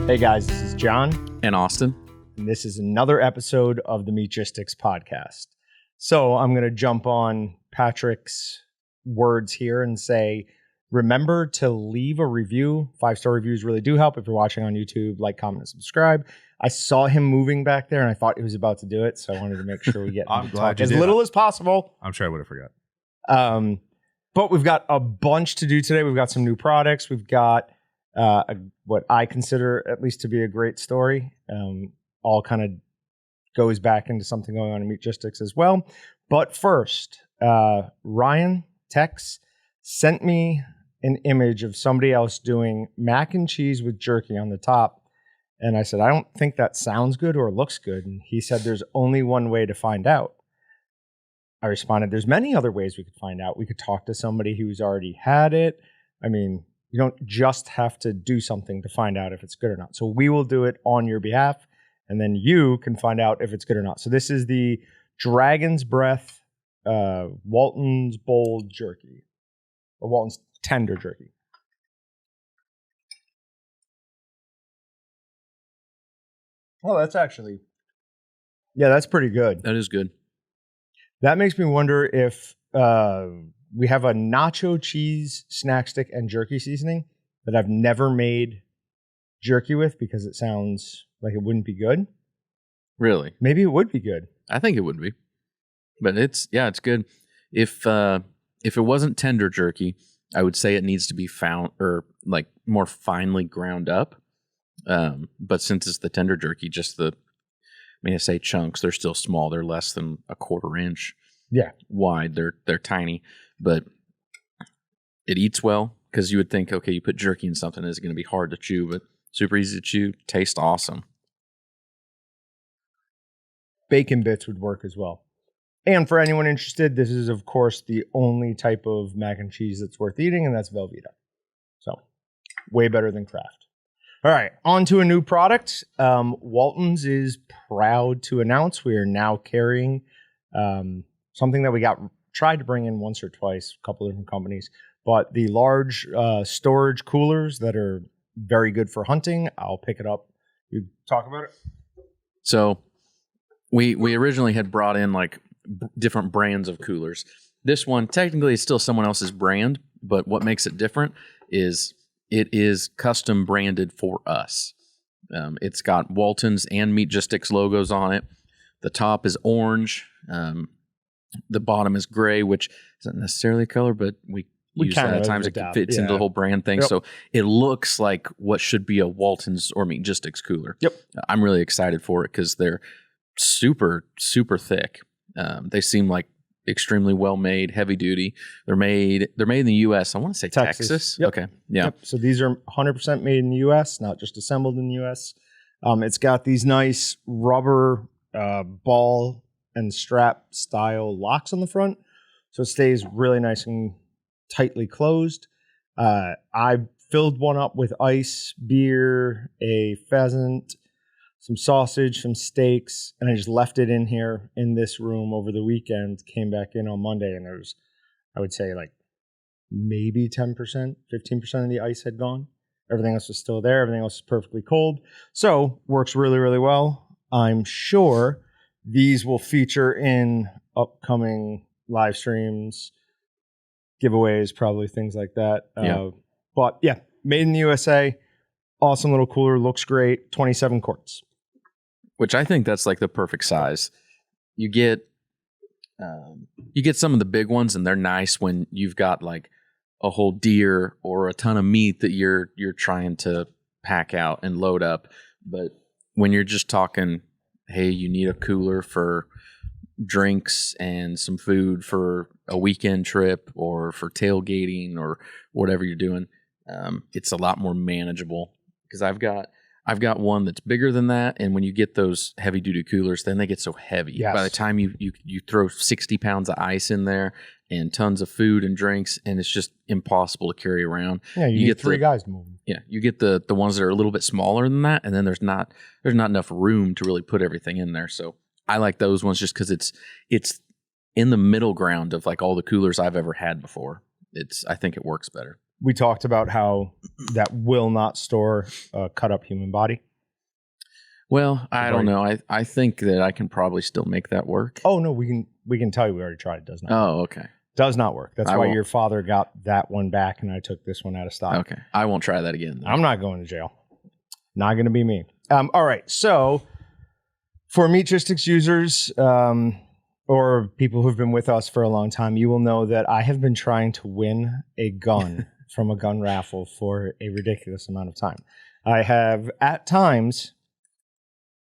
Hey guys, this is Jon and Austin, and this is another episode of the Meatgistics Podcast. So I'm going to jump on Patrick's words here and say, remember to leave a review. 5-star reviews really do help. If you're watching on YouTube, like, comment, and subscribe. I saw him moving back there and I thought he was about to do it, so I wanted to make sure we get I'm glad as little as possible. I'm sure I would have forgot. But we've got a bunch to do today. We've got some new products. We've got what I consider at least to be a great story. All kind of goes back into something going on in Meatgistics as well. But first, Ryan Tex sent me an image of somebody else doing mac and cheese with jerky on the top. And I said, I don't think that sounds good or looks good. And he said, there's only one way to find out. I responded, there's many other ways we could find out. We could talk to somebody who's already had it. I mean, you don't just have to do something to find out if it's good or not. So we will do it on your behalf, and then you can find out if it's good or not. So this is the Dragon's Breath Walton's Bold Jerky, or Walton's Tender Jerky. Oh, that's actually, yeah, that's pretty good. that is good. That makes me wonder if we have a nacho cheese snack stick and jerky seasoning that I've never made jerky with because it sounds like it wouldn't be good. Really? Maybe it would be good. I think it would be. But it's good. If it wasn't tender jerky, I would say it needs to be found or like more finely ground up. But since it's the tender jerky, I say chunks, they're still small. They're less than a quarter inch wide. They're tiny, but it eats well because you would think, okay, you put jerky in something, it's going to be hard to chew, but super easy to chew, tastes awesome. Bacon bits would work as well. And for anyone interested, this is, of course, the only type of mac and cheese that's worth eating, and that's Velveeta. So, way better than Kraft. All right, on to a new product. Walton's is proud to announce we are now carrying something that we tried to bring in once or twice, a couple of different companies, but the large storage coolers that are very good for hunting. I'll pick it up. You talk about it? So we originally had brought in like different brands of coolers. This one technically is still someone else's brand, but what makes it different is it is custom branded for us. It's got Walton's and Meatgistics logos on it. The top is orange. The bottom is gray, which isn't necessarily a color, but we use that at times. It fits into the whole brand thing. Yep. So it looks like what should be a Walton's or Meatgistics cooler. Yep. I'm really excited for it because they're super, super thick. They seem like extremely well made, heavy duty. They're made in the U.S. I want to say Texas. Yep. Okay. Yeah. Yep. So these are 100% made in the U.S., not just assembled in the U.S. It's got these nice rubber ball and strap style locks on the front, so it stays really nice and tightly closed. I filled one up with ice, beer, a pheasant, some sausage, some steaks, and I just left it in here in this room over the weekend. Came back in on Monday, and there was, I would say, like maybe 10%, 15% of the ice had gone. Everything else was still there. Everything else is perfectly cold. So works really, really well. I'm sure these will feature in upcoming live streams, giveaways, probably things like that. But yeah, made in the USA. Awesome little cooler. Looks great. 27 quarts. Which I think that's like the perfect size. You get some of the big ones, and they're nice when you've got like a whole deer or a ton of meat that you're trying to pack out and load up. But when you're just talking, hey, you need a cooler for drinks and some food for a weekend trip or for tailgating or whatever you're doing, it's a lot more manageable. Because I've got one that's bigger than that, and when you get those heavy duty coolers, then they get so heavy. Yes. By the time you throw 60 pounds of ice in there and tons of food and drinks, and it's just impossible to carry around. Yeah, you get three guys to move them. Yeah, you get the ones that are a little bit smaller than that, and then there's not enough room to really put everything in there. So I like those ones just because it's in the middle ground of like all the coolers I've ever had before. I think it works better. we talked about how that will not store a cut up human body. Well, I don't know. I think that I can probably still make that work. Oh no, we can tell you we already tried. It does not. Oh, okay. Does not work. That's why your father got that one back, and I took this one out of stock. Okay, I won't try that again. I'm not going to jail. Not going to be me. All right. So for Meatgistics users or people who've been with us for a long time, you will know that I have been trying to win a gun from a gun raffle for a ridiculous amount of time. I have at times,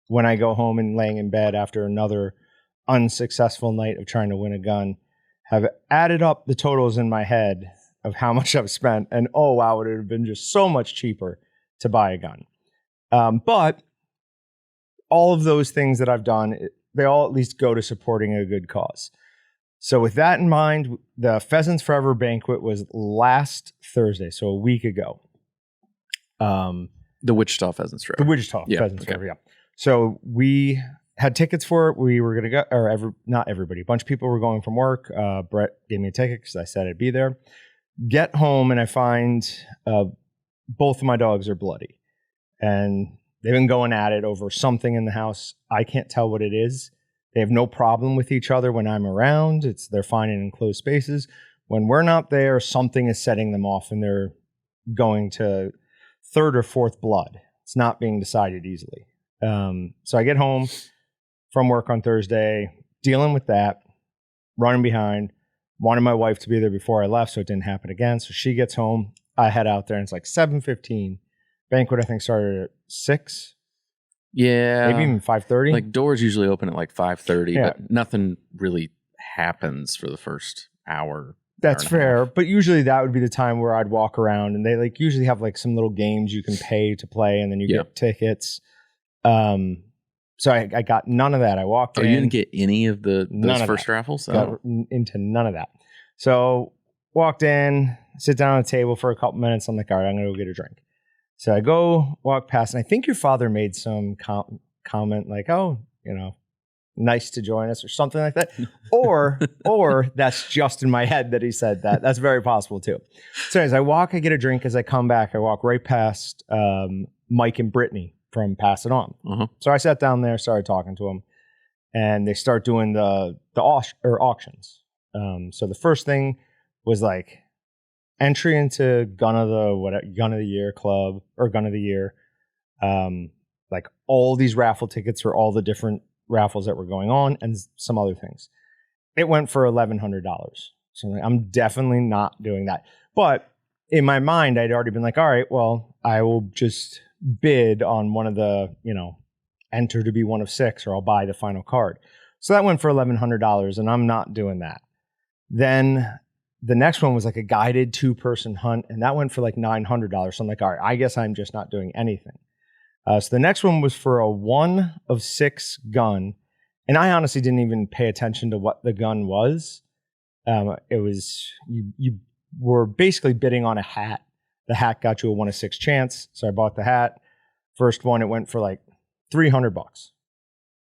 when I go home and laying in bed after another unsuccessful night of trying to win a gun, have added up the totals in my head of how much I've spent. And oh, wow, it would have been just so much cheaper to buy a gun. But all of those things that I've done, they all at least go to supporting a good cause. So with that in mind, the Pheasants Forever banquet was last Thursday, so a week ago. The Wichita Pheasants Forever. The Wichita Pheasants Forever, yeah. So we had tickets for it. We were going to go, or not everybody, a bunch of people were going from work. Brett gave me a ticket because I said I'd be there. Get home and I find both of my dogs are bloody. And they've been going at it over something in the house. I can't tell what it is. They have no problem with each other when I'm around. They're fine in enclosed spaces. When we're not there, something is setting them off and they're going to third or fourth blood. It's not being decided easily. So I get home from work on Thursday, dealing with that, running behind, wanted my wife to be there before I left so it didn't happen again. So she gets home. I head out there and it's like 7:15. Banquet, I think, started at 6. Yeah. Maybe even 5:30. Like doors usually open at like 5:30, but nothing really happens for the first hour. That's fair. But usually that would be the time where I'd walk around and they like usually have like some little games you can pay to play and then you get tickets. So I got none of that. I walked in. You didn't get any of those first raffles? Got into none of that. So walked in, sit down at the table for a couple minutes. I'm like, all right, I'm going to go get a drink. So I go walk past, and I think your father made some comment like, oh, nice to join us or something like that. Or that's just in my head that he said that. That's very possible too. So as I get a drink. As I come back, I walk right past Mike and Brittany from Pass It On. Uh-huh. So I sat down there, started talking to them, and they start doing the auctions. So the first thing was like, entry into Gun of the Year club or Gun of the Year. Like all these raffle tickets for all the different raffles that were going on and some other things. It went for $1,100. So I'm definitely not doing that. But in my mind, I'd already been like, all right, well, I will just bid on one of the, enter to be one of 6 or I'll buy the final card. So that went for $1,100 and I'm not doing that. Then the next one was like a guided 2-person hunt, and that went for like $900. So I'm like, all right, I guess I'm just not doing anything. So the next one was for a 1 of 6 gun, and I honestly didn't even pay attention to what the gun was. It was you were basically bidding on a hat. The hat got you a 1 of 6 chance, so I bought the hat. First one, it went for like $300.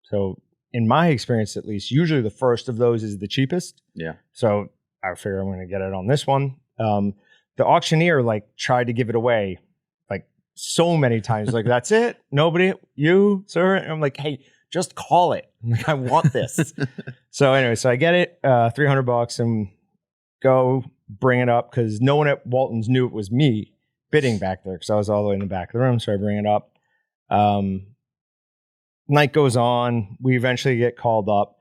So in my experience, at least, usually the first of those is the cheapest. Yeah. So I figure I'm going to get it on this one. The auctioneer tried to give it away so many times. Like, that's it? Nobody? You, sir? And I'm like, hey, just call it. I'm like, I want this. So anyway, so I get it, $300 and go bring it up because no one at Walton's knew it was me bidding back there because I was all the way in the back of the room. So I bring it up. Night goes on. We eventually get called up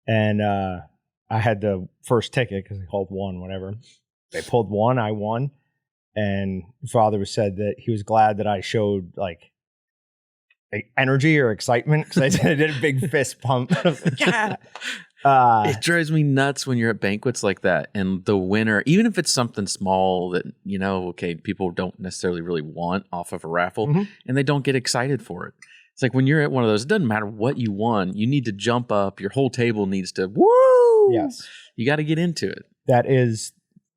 and I had the first ticket because they called 1, whatever. They pulled 1, I won. And father said that he was glad that I showed energy or excitement because I did a big fist pump. I was like, yeah. It drives me nuts when you're at banquets like that and the winner, even if it's something small that, people don't necessarily really want off of a raffle and they don't get excited for it. It's like when you're at one of those, it doesn't matter what you won. You need to jump up. Your whole table needs to, woo! Yes. You got to get into it. That is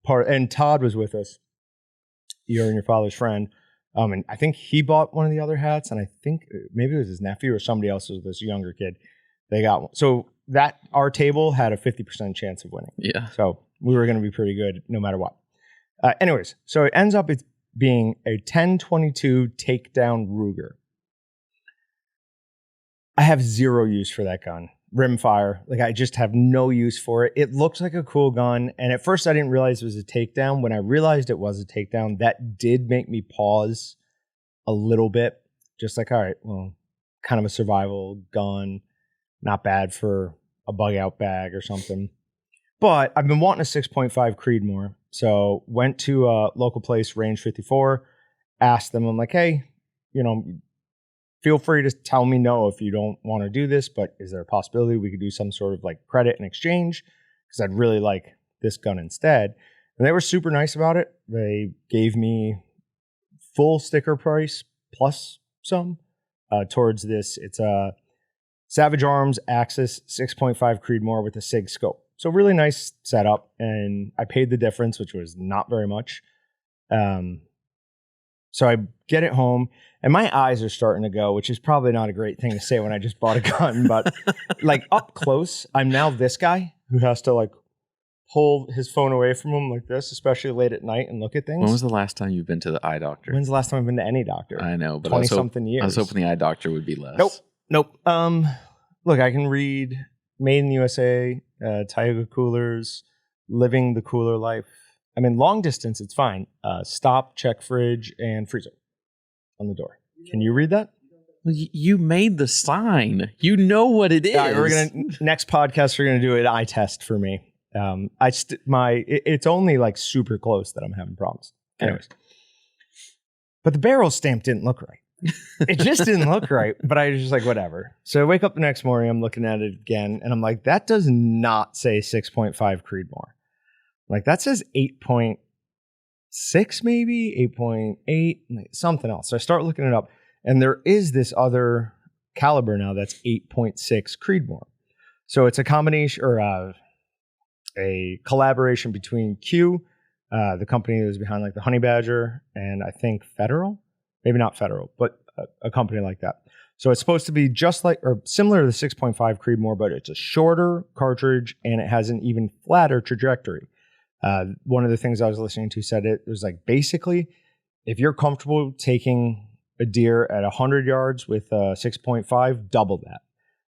part. And Todd was with us, your and your father's friend. And I think he bought one of the other hats. And I think maybe it was his nephew or somebody else, was this younger kid. They got one. So our table had a 50% chance of winning. Yeah. So we were going to be pretty good no matter what. Anyways, so it ends up being a 10-22 takedown Ruger. I have zero use for that gun. Rimfire. Like, I just have no use for it. It looks like a cool gun. And at first I didn't realize it was a takedown. When I realized it was a takedown, that did make me pause a little bit. Just like, all right, well, kind of a survival gun. Not bad for a bug out bag or something. But I've been wanting a 6.5 Creedmoor. So went to a local place, Range 54, asked them, I'm like, hey, feel free to tell me no if you don't want to do this, but is there a possibility we could do some sort of like credit and exchange? Because I'd really like this gun instead. And they were super nice about it. They gave me full sticker price plus some towards this. It's a Savage Arms Axis 6.5 Creedmoor with a SIG scope. So really nice setup, and I paid the difference, which was not very much. So I get it home, and my eyes are starting to go, which is probably not a great thing to say when I just bought a gun, but like up close, I'm now this guy who has to like pull his phone away from him like this, especially late at night, and look at things. When was the last time you've been to the eye doctor? When's the last time I've been to any doctor? I know, but 20-something years. I was hoping the eye doctor would be less. Nope. Look, I can read Made in the USA, Tioga Coolers, Living the Cooler Life. I mean, long distance, it's fine. Stop, check fridge, and freezer on the door. Can you read that? You made the sign. You know what it is. All right, next podcast, we're gonna do an eye test for me. It's only like super close that I'm having problems. Anyways, but the barrel stamp didn't look right. It just didn't look right, but I was just like, whatever. So I wake up the next morning, I'm looking at it again, and I'm like, that does not say 6.5 Creedmoor. Like, that says 8.6 maybe, 8.8, something else. So I start looking it up, and there is this other caliber now that's 8.6 Creedmoor. So it's a combination, or a collaboration between Q, the company that was behind like the Honey Badger, and I think Federal. Maybe not Federal, but a company like that. So it's supposed to be just like, or similar to the 6.5 Creedmoor, but it's a shorter cartridge and it has an even flatter trajectory. One of the things I was listening to said it was like, basically, if you're comfortable taking a deer at 100 yards with a 6.5, double that.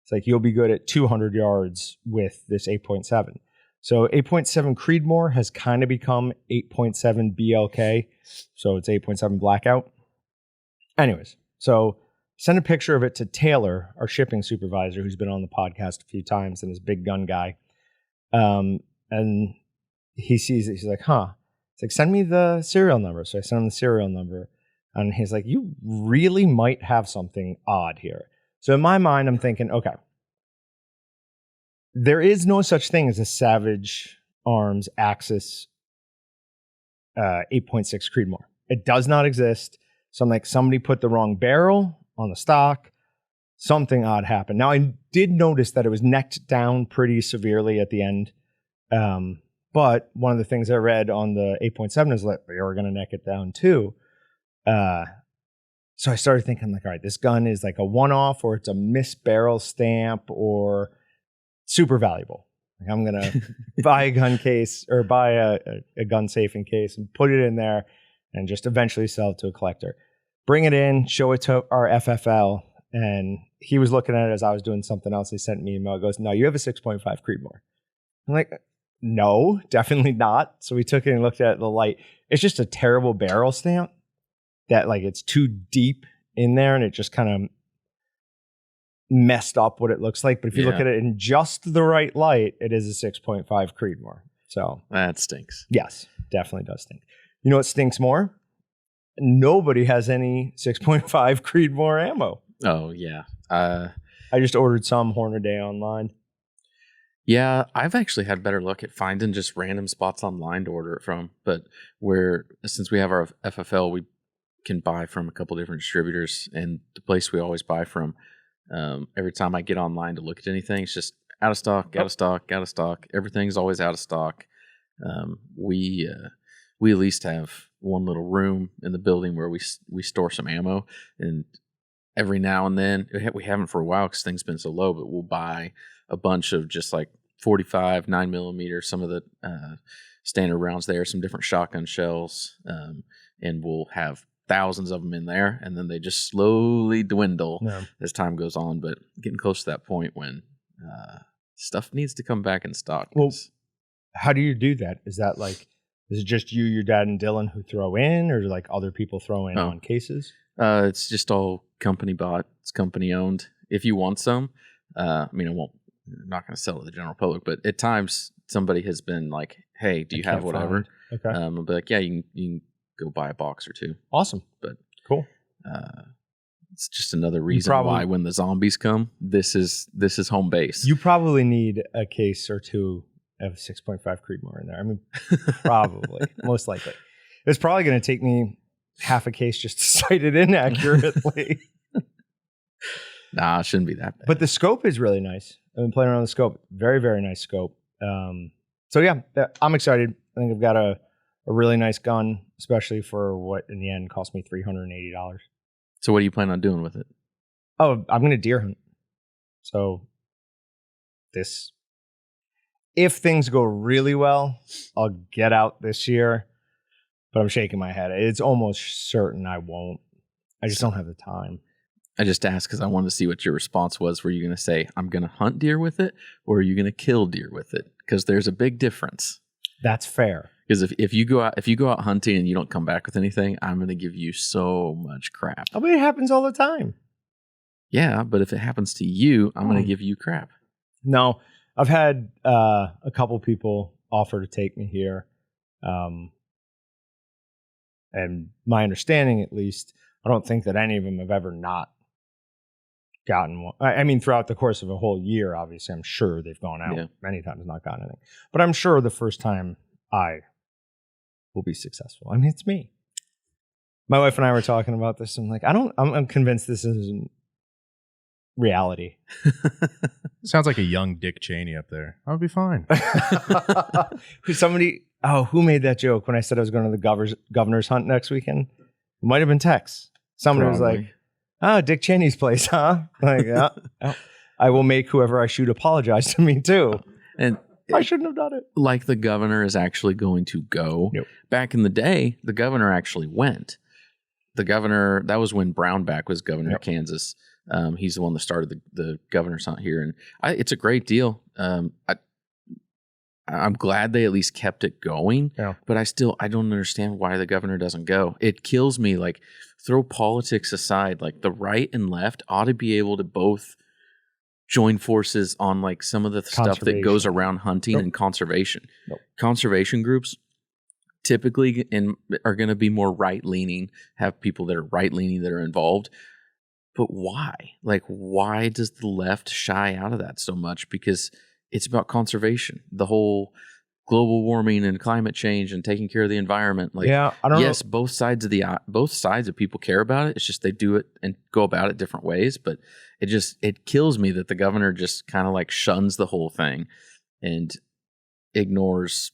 It's like you'll be good at 200 yards with this 8.7. So 8.7 Creedmoor has kind of become 8.7 BLK. So it's 8.7 Blackout. Anyways, so send a picture of it to Taylor, our shipping supervisor, who's been on the podcast a few times and is a big gun guy. And he sees it. He's like, huh. It's like, send me the serial number. So I sent him the serial number. And he's like, you really might have something odd here. So in my mind, I'm thinking, okay, there is no such thing as a Savage Arms Axis 8.6 Creedmoor. It does not exist. So I'm like, somebody put the wrong barrel on the stock. Something odd happened. Now, I did notice that it was necked down pretty severely at the end. But one of the things I read on the 8.7 is that they are going to neck it down too. So I started thinking, like, all right, this gun is like a one-off, or it's a missed barrel stamp, or super valuable. Like, I'm going to buy a gun case, or buy a gun safing case and put it in there and just eventually sell it to a collector. Bring it in, show it to our FFL, and he was looking at it as I was doing something else. He sent me an email. He goes, no, you have a 6.5 Creedmoor. I'm like, no, definitely not. So we took it and looked at the light. It's just a terrible barrel stamp that, like, it's too deep in there, and it just kind of messed up what it looks like. But if you look at it in just the right light, it is a 6.5 Creedmoor. So that stinks. Yes, definitely does stink. You know what stinks more? Nobody has any 6.5 Creedmoor ammo. Oh, yeah. I just ordered some Hornaday online. Yeah, I've actually had better luck at finding just random spots online to order it from. But since we have our FFL, we can buy from a couple different distributors. And the place we always buy from, every time I get online to look at anything, it's just out of stock, out of stock, out of stock. Everything's always out of stock. We at least have one little room in the building where we store some ammo, and every now and then, we haven't for a while because things been so low, but we'll buy a bunch of just like 45, 9mm, some of the standard rounds there, some different shotgun shells, and we'll have thousands of them in there, and then they just slowly dwindle as time goes on. But getting close to that point when stuff needs to come back in stock. Well, how do you do that? Is that like, is it just you, your dad, and Dylan who throw in, or like other people throw in on cases? It's just all company bought. It's company owned. If you want some, I mean, I'm not going to sell to the general public, but at times somebody has been like, "Hey, do you have whatever?" Okay. I'll be like, "Yeah, you can go buy a box or two." Awesome. But cool. It's just another reason why when the zombies come, this is home base. You probably need a case or two of 6.5 Creedmoor in there. I mean, probably, most likely. It's probably going to take me half a case just to sight it in accurately. Nah, it shouldn't be that bad. But the scope is really nice. I've been playing around with the scope. Very, very nice scope. So yeah, I'm excited. I think I've got a really nice gun, especially for what in the end cost me $380. So what are you planning on doing with it? Oh, I'm going to deer hunt. So if things go really well, I'll get out this year, but I'm shaking my head. It's almost certain I won't. I just don't have the time. I just asked because I wanted to see what your response was. Were you going to say, I'm going to hunt deer with it, or are you going to kill deer with it? Because there's a big difference. That's fair. Because if you go out hunting and you don't come back with anything, I'm going to give you so much crap. I mean, it happens all the time. Yeah, but if it happens to you, I'm going to give you crap. No, I've had a couple people offer to take me here. And my understanding, at least, I don't think that any of them have ever not gotten one. I mean, throughout the course of a whole year, obviously, I'm sure they've gone out many times and not gotten anything. But I'm sure the first time I will be successful. I mean, it's me. My wife and I were talking about this. I'm like, I'm convinced this isn't reality. Sounds like a young Dick Cheney up there. I would be fine. Who made that joke when I said I was going to the governor's hunt next weekend? It might have been Tex. Somebody was like, Dick Cheney's place, huh? Like, I will make whoever I shoot apologize to me too. And I shouldn't have done it. Like the governor is actually going to go. Yep. Back in the day, the governor actually went. The governor, that was when Brownback was governor of Kansas. He's the one that started the governor's hunt here. And it's a great deal. I'm glad they at least kept it going, but I don't understand why the governor doesn't go. It kills me. Like, throw politics aside, like the right and left ought to be able to both join forces on like some of the stuff that goes around hunting and conservation. Conservation groups typically are going to be more right-leaning, have people that are right-leaning that are involved. But why? Like, why does the left shy out of that so much? Because it's about conservation, the whole global warming and climate change and taking care of the environment. Like, I don't know. Both sides of people care about it. It's just they do it and go about it different ways. But it kills me that the governor just kind of like shuns the whole thing and ignores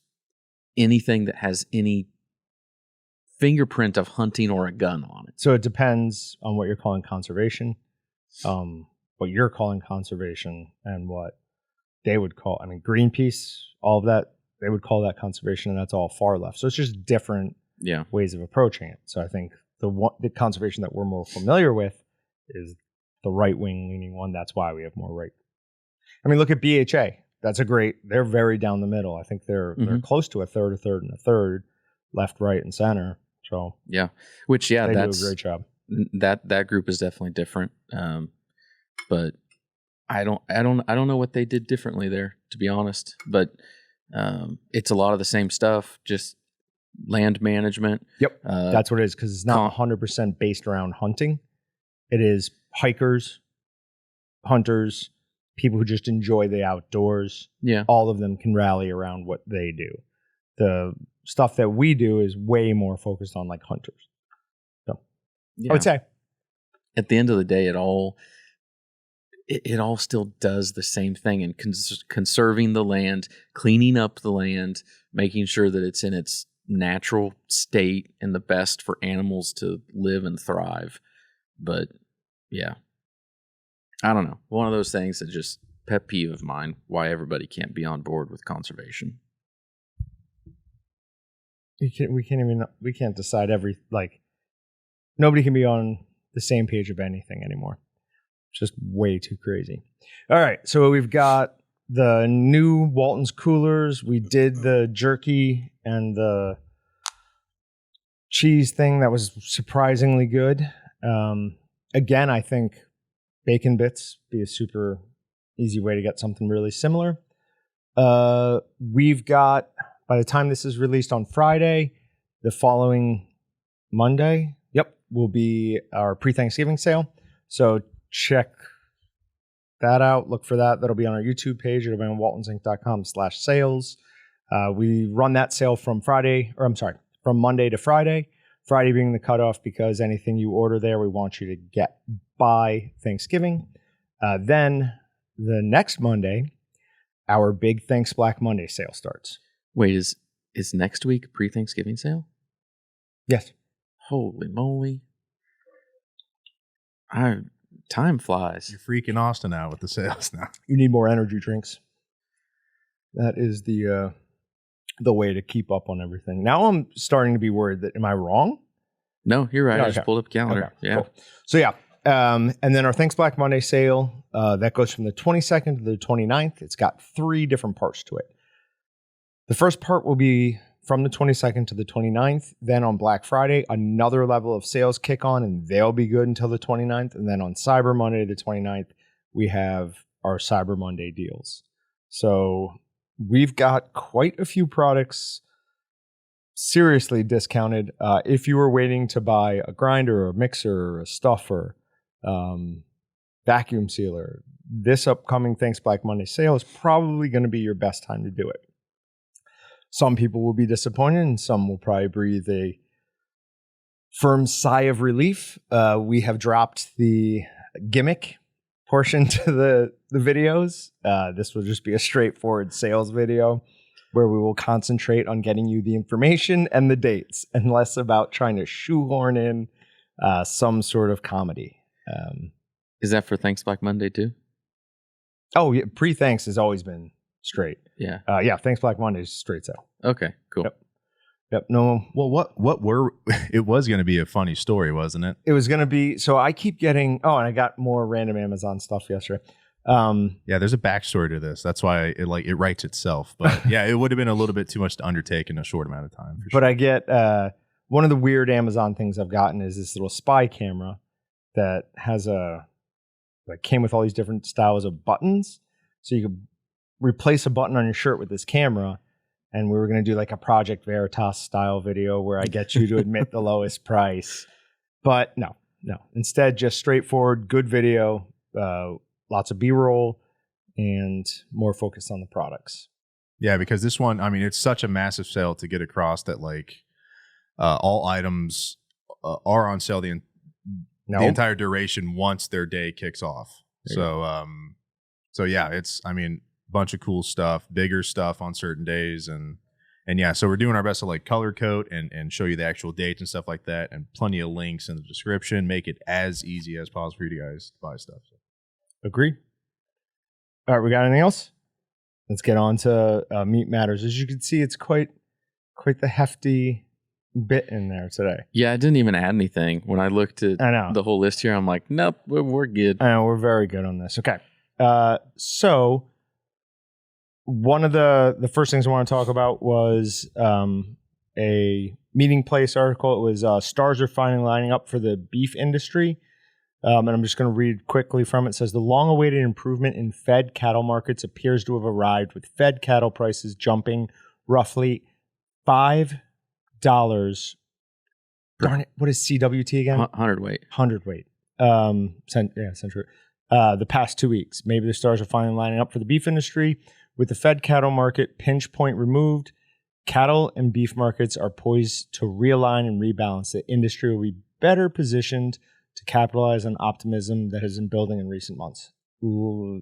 anything that has any fingerprint of hunting or a gun on it. So it depends on what you're calling conservation, what you're calling conservation, and what they would call, I mean, Greenpeace, all of that, they would call that conservation, and that's all far left. So it's just different ways of approaching it. So I think the conservation that we're more familiar with is the right-wing leaning one. That's why we have more right. I mean, look at BHA. They're very down the middle. I think they're close to a third, left, right, and center. So they do a great job. That group is definitely different. But I don't know what they did differently there, to be honest. But it's a lot of the same stuff, just land management. Yep, that's what it is, because it's not 100% based around hunting. It is hikers, hunters, people who just enjoy the outdoors. Yeah, all of them can rally around what they do. The stuff that we do is way more focused on like hunters. So I would say, at the end of the day, it all still does the same thing, and conserving the land, cleaning up the land, making sure that it's in its natural state and the best for animals to live and thrive. But I don't know. One of those things that just pet peeve of mine, why everybody can't be on board with conservation. we can't decide nobody can be on the same page of anything anymore. It's just way too crazy. All right, so we've got the new Walton's coolers. We did the jerky and the cheese thing that was surprisingly good. Again, I think bacon bits be a super easy way to get something really similar. We've got, by the time this is released on Friday, the following Monday, will be our pre-Thanksgiving sale. So check that out. Look for that. That'll be on our YouTube page. It'll be on waltonsinc.com/sales. We run that sale from Monday to Friday. Friday being the cutoff because anything you order there, we want you to get by Thanksgiving. Then the next Monday, our big Thanks Black Monday sale starts. Wait, is next week pre-Thanksgiving sale? Yes. Holy moly. Time flies. You're freaking Austin out with the sales now. You need more energy drinks. That is the way to keep up on everything. Now I'm starting to be worried that, am I wrong? No, you're right. Okay. I just pulled up a calendar. Okay, yeah. Cool. So and then our Thanks Black Monday sale, that goes from the 22nd to the 29th. It's got 3 different parts to it. The first part will be from the 22nd to the 29th. Then on Black Friday, another level of sales kick on, and they'll be good until the 29th. And then on Cyber Monday, the 29th, we have our Cyber Monday deals. So we've got quite a few products seriously discounted. If you were waiting to buy a grinder or a mixer or a stuffer, vacuum sealer, this upcoming Thanks Black Monday sale is probably going to be your best time to do it. Some people will be disappointed and some will probably breathe a firm sigh of relief. We have dropped the gimmick portion to the videos. This will just be a straightforward sales video where we will concentrate on getting you the information and the dates and less about trying to shoehorn in some sort of comedy. Is that for Thanks Black Monday too? Oh, yeah. Pre-Thanks has always been straight. Yeah. Thanks Black Monday is straight sale. Okay, cool. Yep. No. Well, it was going to be a funny story, wasn't it? It was going to be, so I keep getting, and I got more random Amazon stuff yesterday. Yeah, there's a backstory to this. That's why it writes itself. But yeah, it would have been a little bit too much to undertake in a short amount of time. For but sure. I get, one of the weird Amazon things I've gotten is this little spy camera that has came with all these different styles of buttons. So you could replace a button on your shirt with this camera. And we were going to do like a Project Veritas style video where I get you to admit the lowest price. But no. Instead, just straightforward, good video, lots of B-roll, and more focused on the products. Yeah, because this one, I mean, it's such a massive sale to get across that all items are on sale the entire duration once their day kicks off. So yeah, it's, I mean, bunch of cool stuff, bigger stuff on certain days, and yeah, so we're doing our best to color code and show you the actual dates and stuff like that, and plenty of links in the description, make it as easy as possible for you guys to buy stuff. Agreed. All right, we got anything else? Let's get on to Meat Matters. As you can see, it's quite the hefty bit in there today. Yeah, I didn't even add anything. When I looked at the whole list here, I'm like, nope, we're good. I know, we're very good on this. Okay. So one of the first things I want to talk about was a Meeting Place article. It was stars are finally lining up for the beef industry. And I'm just going to read quickly from it. It says, the long-awaited improvement in fed cattle markets appears to have arrived, with fed cattle prices jumping roughly $5. Darn it. What is CWT again? 100 weight. 100 weight. Century. The past 2 weeks. Maybe the stars are finally lining up for the beef industry. With the fed cattle market pinch point removed, cattle and beef markets are poised to realign and rebalance. The industry will be better positioned to capitalize on optimism that has been building in recent months. Ooh,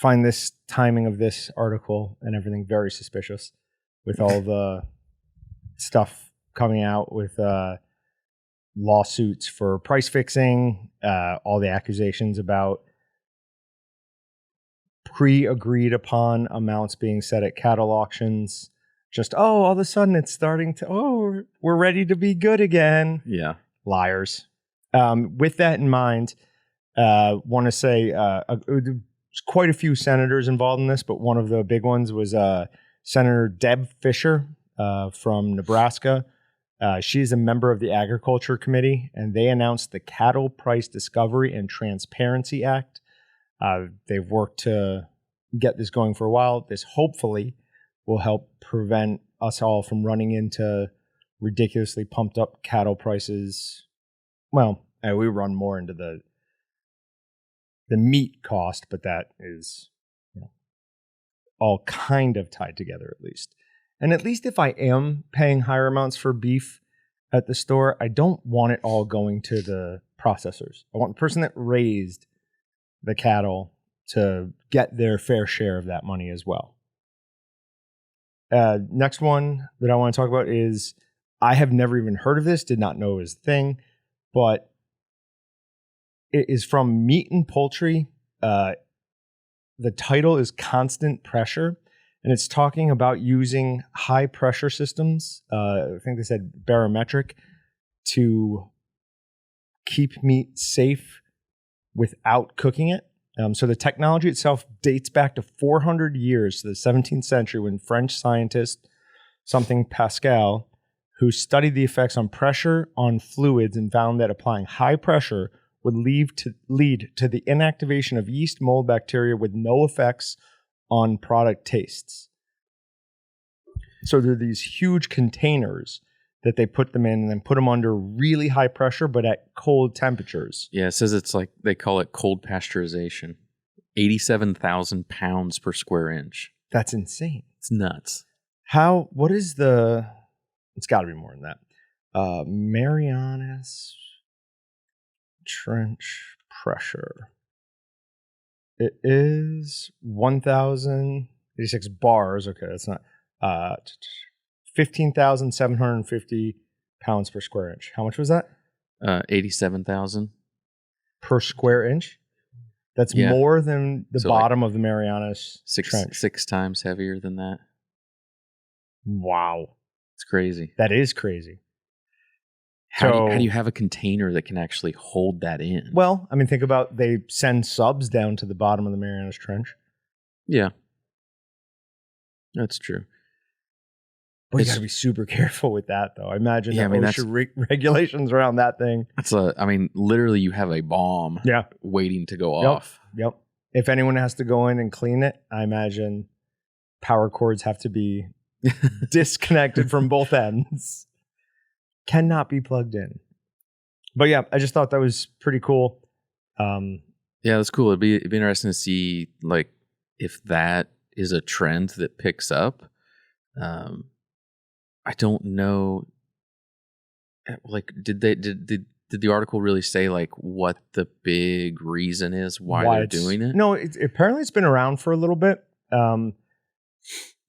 find this timing of this article and everything very suspicious, with all the stuff coming out with lawsuits for price fixing, all the accusations about pre-agreed upon amounts being set at cattle auctions, just, all of a sudden it's starting to, we're ready to be good again. Yeah. Liars. With that in mind, want to say there's quite a few senators involved in this, but one of the big ones was Senator Deb Fischer from Nebraska. She's a member of the Agriculture Committee, and they announced the Cattle Price Discovery and Transparency Act. They've worked to get this going for a while. This hopefully will help prevent us all from running into ridiculously pumped up cattle prices. Well, we run more into the meat cost, but that is all kind of tied together at least. And at least if I am paying higher amounts for beef at the store, I don't want it all going to the processors. I want the person that raised the cattle to get their fair share of that money as well. Next one that I want to talk about is, I have never even heard of this, did not know it was a thing, but it is from Meat and Poultry. The title is Constant Pressure, and it's talking about using high pressure systems. I think they said barometric, to keep meat safe without cooking it. So the technology itself dates back to 400 years to the 17th century, when French scientist something Pascal, who studied the effects on pressure on fluids and found that applying high pressure would lead to the inactivation of yeast mold bacteria with no effects on product tastes. So there are these huge containers that they put them in and then put them under really high pressure, but at cold temperatures. Yeah, it says it's like, they call it cold pasteurization. 87,000 pounds per square inch. That's insane. It's nuts. What is it's got to be more than that. Marianas Trench pressure. It is 1,086 bars. Okay, that's not 15,750 pounds per square inch. How much was that? 87,000 per square inch. That's more than the bottom of the Marianas Trench. 6 times heavier than that. Wow, it's crazy. That is crazy. How do you have a container that can actually hold that in? Well, I mean, think about, they send subs down to the bottom of the Marianas Trench. Yeah, that's true. But you got to be super careful with that, though. I imagine regulations around that thing. Literally, you have a bomb waiting to go off. Yep. If anyone has to go in and clean it, I imagine power cords have to be disconnected from both ends. Cannot be plugged in. But yeah, I just thought that was pretty cool. Yeah, that's cool. It'd be interesting to see, like, if that is a trend that picks up. I don't know. Like, did the article really say, like, what the big reason is why they're doing it? No, apparently it's been around for a little bit.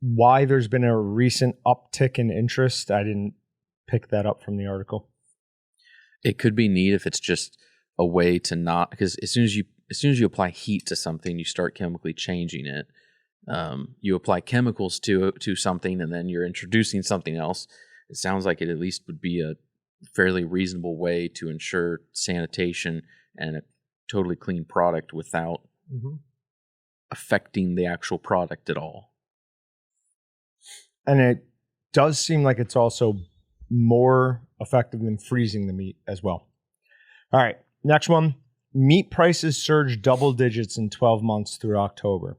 Why there's been a recent uptick in interest, I didn't pick that up from the article. It could be neat if it's just a way to not, because as soon as you apply heat to something, you start chemically changing it. You apply chemicals to something, and then you're introducing something else. It sounds like it at least would be a fairly reasonable way to ensure sanitation and a totally clean product without affecting the actual product at all. And it does seem like it's also more effective than freezing the meat as well. All right, next one. Meat prices surged double digits in 12 months through October.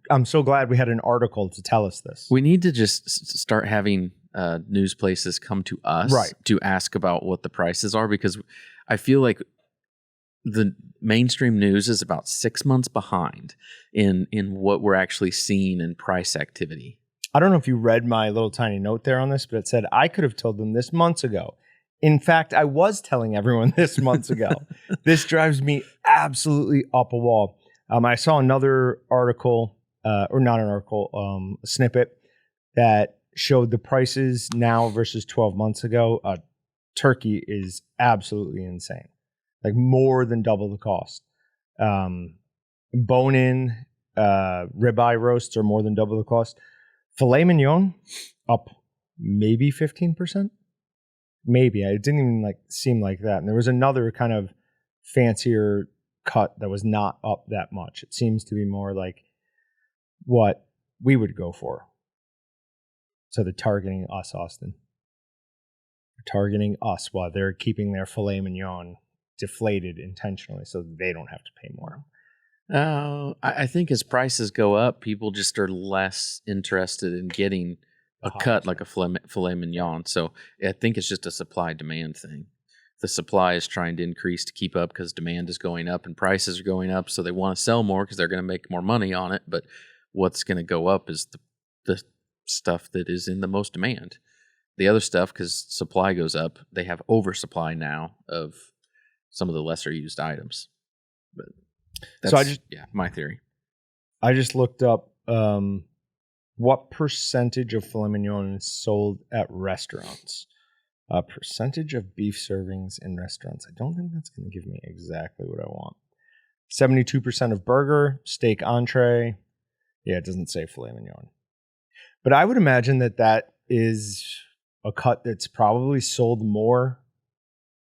I'm so glad we had an article to tell us this. We need to just start having news places come to us to ask about what the prices are, because I feel like the mainstream news is about 6 months behind in what we're actually seeing in price activity. I don't know if you read my little tiny note there on this, but it said, I could have told them this months ago. In fact, I was telling everyone this months ago. This drives me absolutely up a wall. I saw another article, or not an article, a snippet that showed the prices now versus 12 months ago. Turkey is absolutely insane. Like more than double the cost. Bone-in Ribeye roasts are more than double the cost. Filet mignon up maybe 15%. Maybe. It didn't even seem like that. And there was another kind of fancier cut that was not up that much. It seems to be more like what we would go for. So they're targeting us, Austin. They're targeting us while they're keeping their filet mignon deflated intentionally so they don't have to pay more. I think as prices go up, people just are less interested in getting a cut like a filet mignon. So I think it's just a supply-demand thing. The supply is trying to increase to keep up because demand is going up and prices are going up. So they want to sell more because they're going to make more money on it. But what's going to go up is the stuff that is in the most demand. The other stuff, because supply goes up, they have oversupply now of some of the lesser used items. But that's my theory. I just looked up what percentage of filet mignon is sold at restaurants. Percentage of beef servings in restaurants. I don't think that's going to give me exactly what I want. 72% of burger, steak entree. Yeah, it doesn't say filet mignon. But I would imagine that is a cut that's probably sold more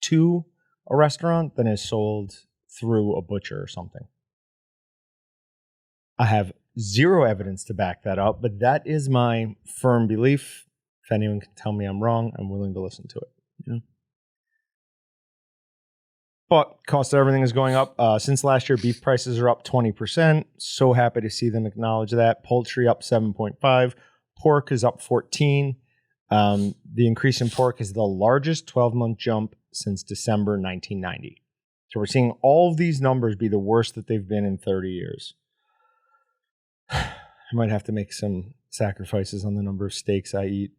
to a restaurant than is sold through a butcher or something. I have zero evidence to back that up, but that is my firm belief. If anyone can tell me I'm wrong, I'm willing to listen to it. Yeah. But cost of everything is going up. Since last year, beef prices are up 20%. So happy to see them acknowledge that. Poultry up 7.5%. Pork is up 14%. The increase in pork is the largest 12-month jump since December 1990. So we're seeing all of these numbers be the worst that they've been in 30 years. I might have to make some sacrifices on the number of steaks I eat.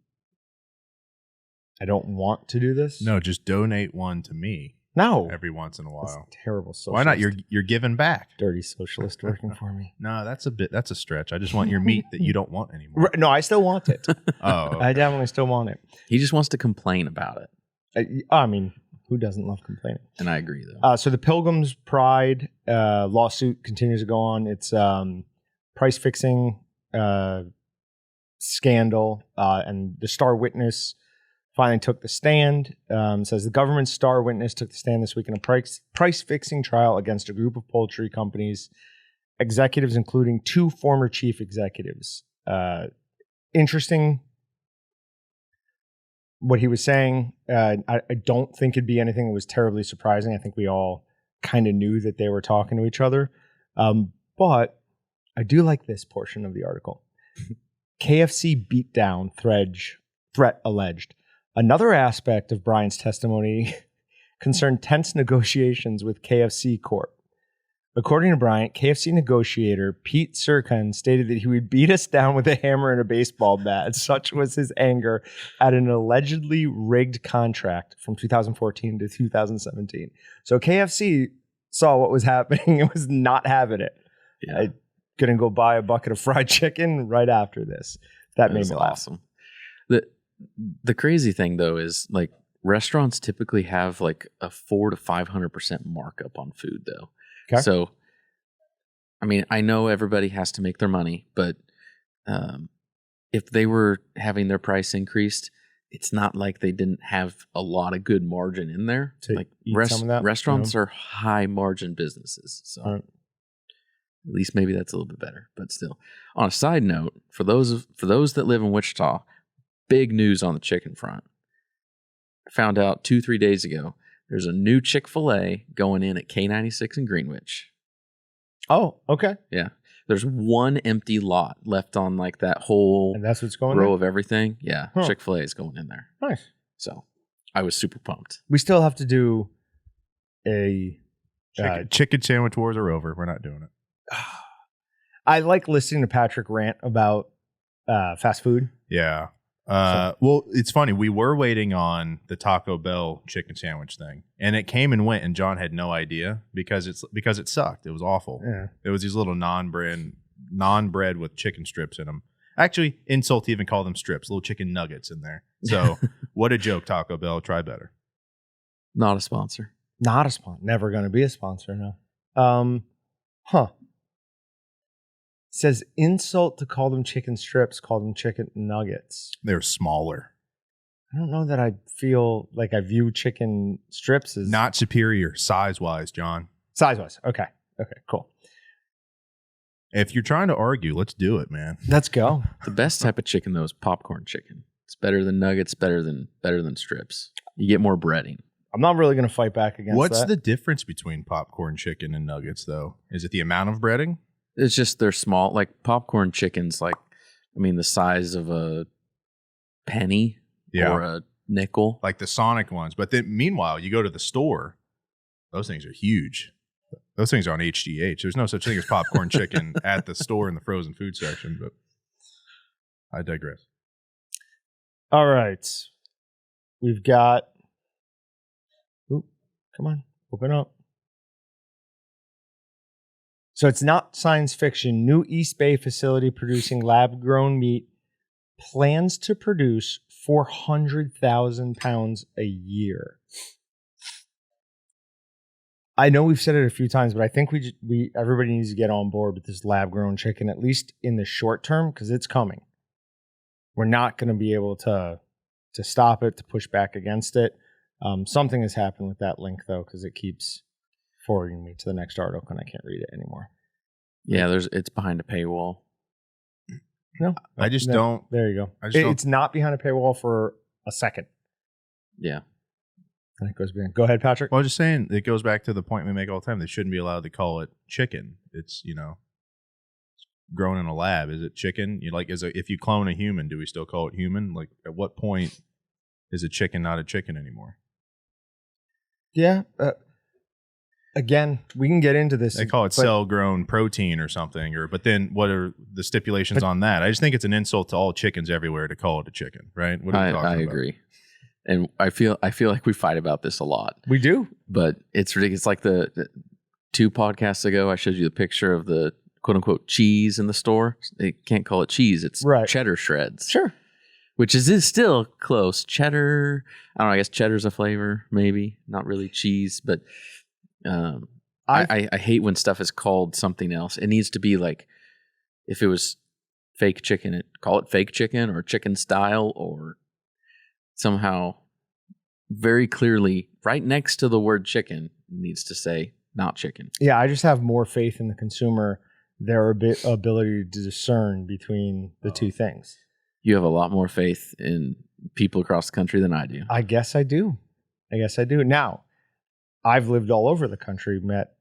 I don't want to do this. No, just donate one to me. No. Every once in a while. That's terrible socialist. Why not? You're giving back. Dirty socialist working for me. No, that's a stretch. I just want your meat that you don't want anymore. No, I still want it. Oh. Okay. I definitely still want it. He just wants to complain about it. I mean, who doesn't love complaining? And I agree, though. So the Pilgrim's Pride lawsuit continues to go on. It's price fixing scandal, and the star witness finally took the stand. Says the government's star witness took the stand this week in a price fixing trial against a group of poultry companies, executives including 2 former chief executives. Interesting what he was saying. I don't think it'd be anything that was terribly surprising. I think we all kind of knew that they were talking to each other. But I do like this portion of the article. KFC beatdown threat alleged. Another aspect of Bryant's testimony concerned tense negotiations with KFC Corp. According to Bryant, KFC negotiator Pete Serkin stated that he would beat us down with a hammer and a baseball bat. Such was his anger at an allegedly rigged contract from 2014 to 2017. So KFC saw what was happening and was not having it. Yeah. I couldn't go buy a bucket of fried chicken right after this. That made me laugh. Awesome. The crazy thing though is like restaurants typically have like a 400 to 500% markup on food though. Okay. So, I mean, I know everybody has to make their money, but if they were having their price increased, it's not like they didn't have a lot of good margin in there. Like some of that, restaurants are high margin businesses, so right. At least maybe that's a little bit better. But still, on a side note, for those that live in Wichita, big news on the chicken front. I found out 2-3 days ago. There's a new Chick-fil-A going in at K96 in Greenwich. Oh, okay. Yeah. There's one empty lot left on like that whole And that's what's going row there? of everything. Yeah. Huh. Chick-fil-A is going in there. Nice. So I was super pumped. We still have to do a... Chicken sandwich wars are over. We're not doing it. I like listening to Patrick rant about fast food. Yeah. Well, it's funny. We were waiting on the Taco Bell chicken sandwich thing, and it came and went, and John had no idea because it sucked. It was awful. Yeah. It was these little non-bread with chicken strips in them. Actually, insult to even call them strips, little chicken nuggets in there. So what a joke, Taco Bell. Try better. Not a sponsor. Not a sponsor. Never going to be a sponsor, no. Huh. says insult to call them chicken strips, call them chicken nuggets. They're smaller. I don't know that I feel like I view chicken strips as Not superior size-wise, John. size-wise. Okay, cool. If you're trying to argue, let's do it, man. Let's go. The best type of chicken though is popcorn chicken. It's better than nuggets, better than strips. You get more breading. I'm not really going to fight back against What's that. the difference between popcorn chicken and nuggets, though? Is it the amount of breading? It's just they're small. Like popcorn chicken's like, I mean, the size of a penny or a nickel. Like the Sonic ones. But then, meanwhile, you go to the store, those things are huge. Those things are on HGH. There's no such thing as popcorn chicken at the store in the frozen food section, but I digress. All right. We've got... Ooh, come on. Open up. So it's not science fiction. New East Bay facility producing lab-grown meat plans to produce 400,000 pounds a year. I know we've said it a few times, but I think we everybody needs to get on board with this lab-grown chicken, at least in the short term, because it's coming. We're not going to be able to stop it, to push back against it. Something has happened with that link, though, because it keeps forwarding me to the next article, and I can't read it anymore. Yeah, it's behind a paywall. No, I just no, don't. There you go. Don't. It's not behind a paywall for a second. Yeah. And it goes behind. Go ahead, Patrick. Well, I was just saying, it goes back to the point we make all the time. They shouldn't be allowed to call it chicken. It's, grown in a lab. Is it chicken? If you clone a human, do we still call it human? Like, at what point is a chicken not a chicken anymore? Yeah. Again, we can get into this. They call it cell-grown protein or something. But then what are the stipulations on that? I just think it's an insult to all chickens everywhere to call it a chicken, right? What are we talking about? I agree. And I feel like we fight about this a lot. We do. But it's ridiculous. It's like the 2 podcasts ago, I showed you the picture of the quote-unquote cheese in the store. They can't call it cheese. It's cheddar shreds. Sure. Which is still close. Cheddar. I don't know. I guess cheddar's a flavor, maybe. Not really cheese. But I hate when stuff is called something else. It needs to be like, if it was fake chicken, call it fake chicken or chicken style, or somehow very clearly right next to the word chicken needs to say not chicken. Yeah, I just have more faith in the consumer, their ability to discern between the two things. You have a lot more faith in people across the country than I do. I guess I do. Now, I've lived all over the country, met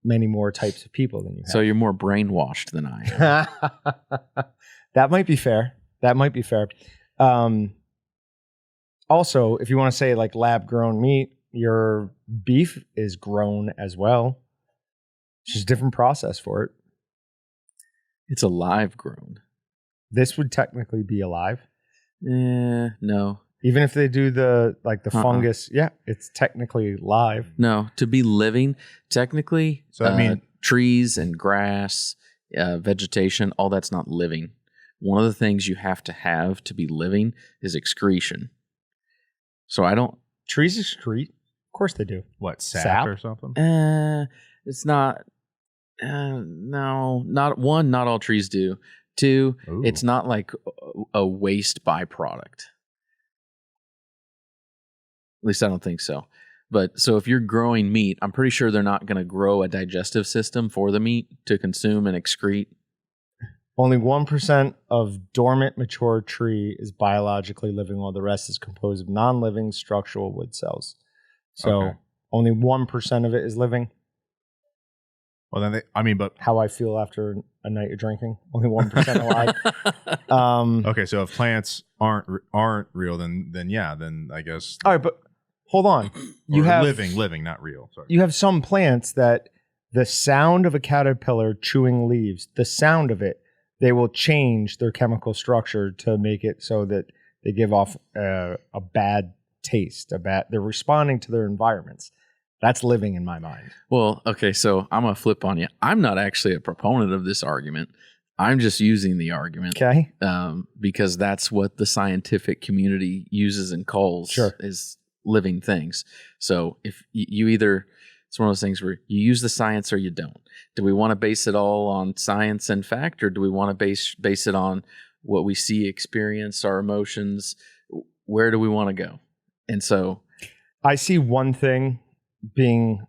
many more types of people than you have. So you're more brainwashed than I am. That might be fair. Also, if you want to say like lab-grown meat, your beef is grown as well. It's just a different process for it. It's a live grown. This would technically be alive. No. Even if they do the fungus, it's technically live. No, to be living, technically, so I mean, trees and grass, vegetation, all that's not living. One of the things you have to be living is excretion. So trees excrete? Of course they do. What, sap or something? It's not. No, not all trees do. 2, Ooh. It's not like a waste byproduct. At least I don't think so. But so if you're growing meat, I'm pretty sure they're not going to grow a digestive system for the meat to consume and excrete. Only 1% of dormant mature tree is biologically living, while the rest is composed of non-living structural wood cells. So only 1% of it is living. Well, then but how I feel after a night of drinking, only 1% alive. Okay, so if plants aren't real, then I guess. All right, but hold on. You have living, not real. Sorry. You have some plants that the sound of a caterpillar chewing leaves, the sound of it, they will change their chemical structure to make it so that they give off a bad taste. They're responding to their environments. That's living in my mind. Well, okay, so I'm going to flip on you. I'm not actually a proponent of this argument. I'm just using the argument. Okay. Because that's what the scientific community uses and calls is living things. So if you either It's one of those things where you use the science or you don't. Do we want to base it all on science and fact, or do we want to base it on what we see, experience, our emotions? Where do we want to go? And so I see one thing being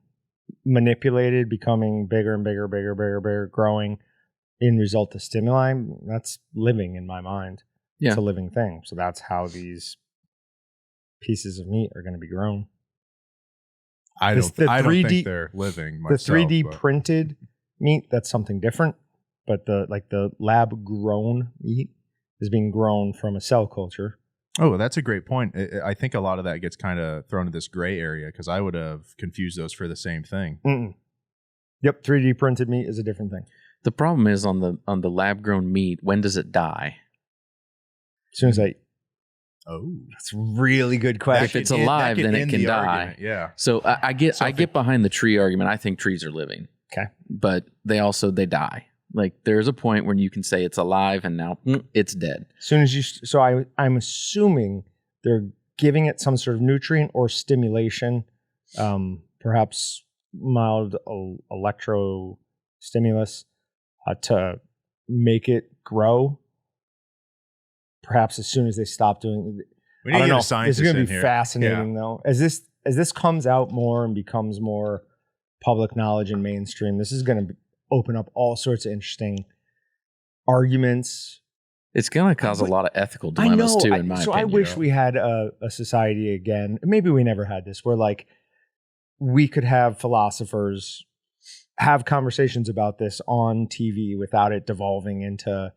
manipulated, becoming bigger and bigger, growing in result of stimuli. That's living in my mind. Yeah. It's a living thing. So that's how these pieces of meat are going to be grown. I don't think they're living myself. The 3D printed meat, that's something different. But the lab grown meat is being grown from a cell culture. Oh, that's a great point. I think a lot of that gets kind of thrown in this gray area because I would have confused those for the same thing. Mm-mm. Yep, 3D printed meat is a different thing. The problem is on the lab grown meat, when does it die? As soon as Oh, that's a really good question. If it's alive, then it can die. Argument. Yeah. So I get behind the tree argument. I think trees are living. Okay. But they die. Like there's a point when you can say it's alive and now it's dead. As soon as I'm assuming they're giving it some sort of nutrient or stimulation, perhaps mild electro stimulus to make it grow. Perhaps as soon as they stop doing, I don't know. This is going to be fascinating though. As this comes out more and becomes more public knowledge and mainstream, this is going to open up all sorts of interesting arguments. It's going to cause a lot of ethical dilemmas too, in my opinion. So I wish we had a society again. Maybe we never had this, where like we could have philosophers have conversations about this on TV without it devolving into